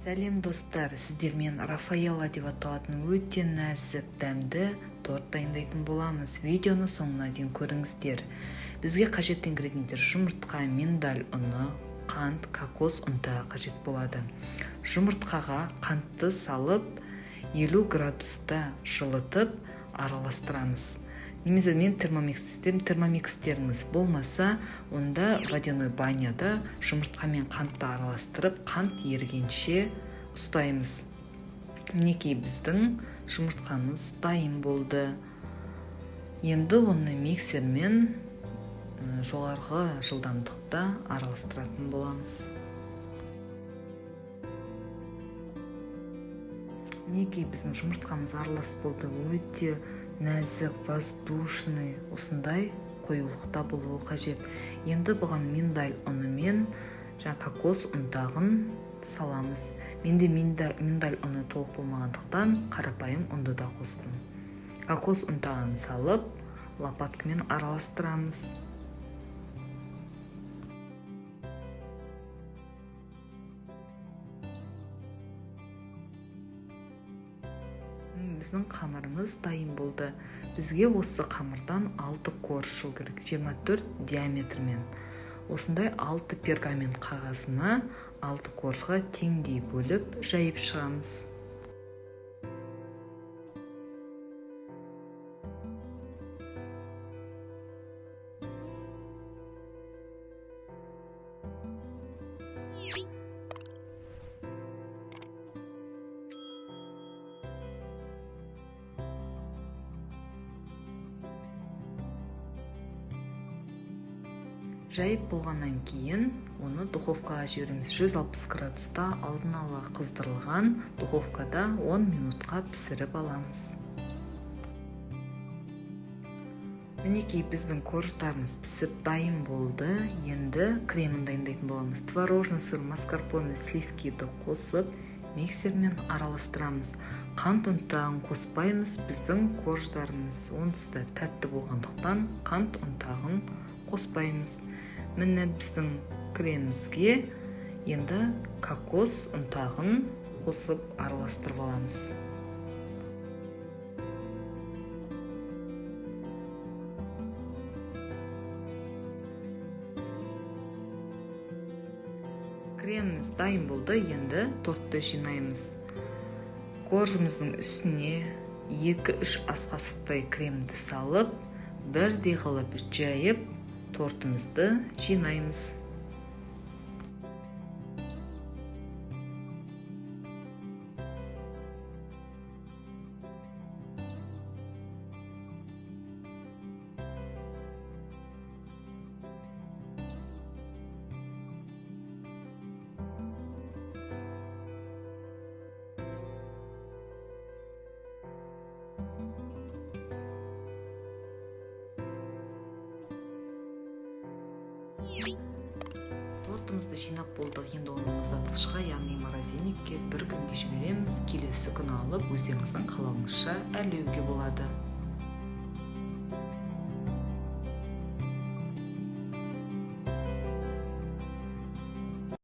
Сәлем достар, сіздермен Рафаэлла деп аталатын өте нәзік дәмді торт дайындайтын боламыз. Видеоны соңына дейін көріңіздер. Бізге қажетті ингредиенттер жұмыртқа, миндаль ұны, қант, кокос ұнтағы қажет болады. Жұмыртқаға қантты салып 50 градуста жылытып араластырамыз. Немесе мен термомикстеріңіз болмаса, онда водяной баняда жұмыртқа мен қантты араластырып, қант ерігенше ұстаймыз. Мінекей біздің жұмыртқамыз дайын болды. Енді оны миксермен жоғарғы жылдамдықта араластыратын боламыз. Мінекей біздің жұмыртқамыз аралас болды. Өте нәзік, воздушный, осындай қоюлықта болуы қажет. Енді бұған миндаль ұны мен кокос ұнтағын саламыз. Менде миндаль ұны толық болмағандықтан қарапайым ұнды да қостым. Кокос ұнтағын салып, лопаткамен араластырамыз. Біздің қамырымыз дайын болды. Бізге осы қамырдан 6 корж шығу керек, 24 диаметрмен. Осындай 6 пергамент қағазына 6 коржға теңдей бөліп жайып шығамыз. Жайып болғаннан кейін оны духовкаға жібереміз. 160 градуста алдын ала қыздырылған духовкада 10 минутқа пісіріп аламыз. Мінекей біздің корждарымыз пісіп дайын болды. Енді кремін дайындайтын боламыз. Творожный сыр, маскарпоне, сливкиді қосып, миксермен араластырамыз. Қант ұнтағын қоспаймыз. Біздің корждарымыз онсыз да тәтті болғандықтан қант ұнтағын қоспаймыз. Міне біздің кремімізге енді кокос ұнтағын қосып араластырып аламыз. Креміміз дайын болды, енді тортты жинаймыз. Коржымыздың үстіне 2-3 ас қасықтай кремді салып, бірдей қылып жайып, тортымызды жинаймыз. Тортымызды жинап болдық. Енді оны мұздатқышқа, яғни морозильникке 1 күнге жібереміз. Келесі күні алып, өздеріңіздің қалауыңызша әрлеуге болады.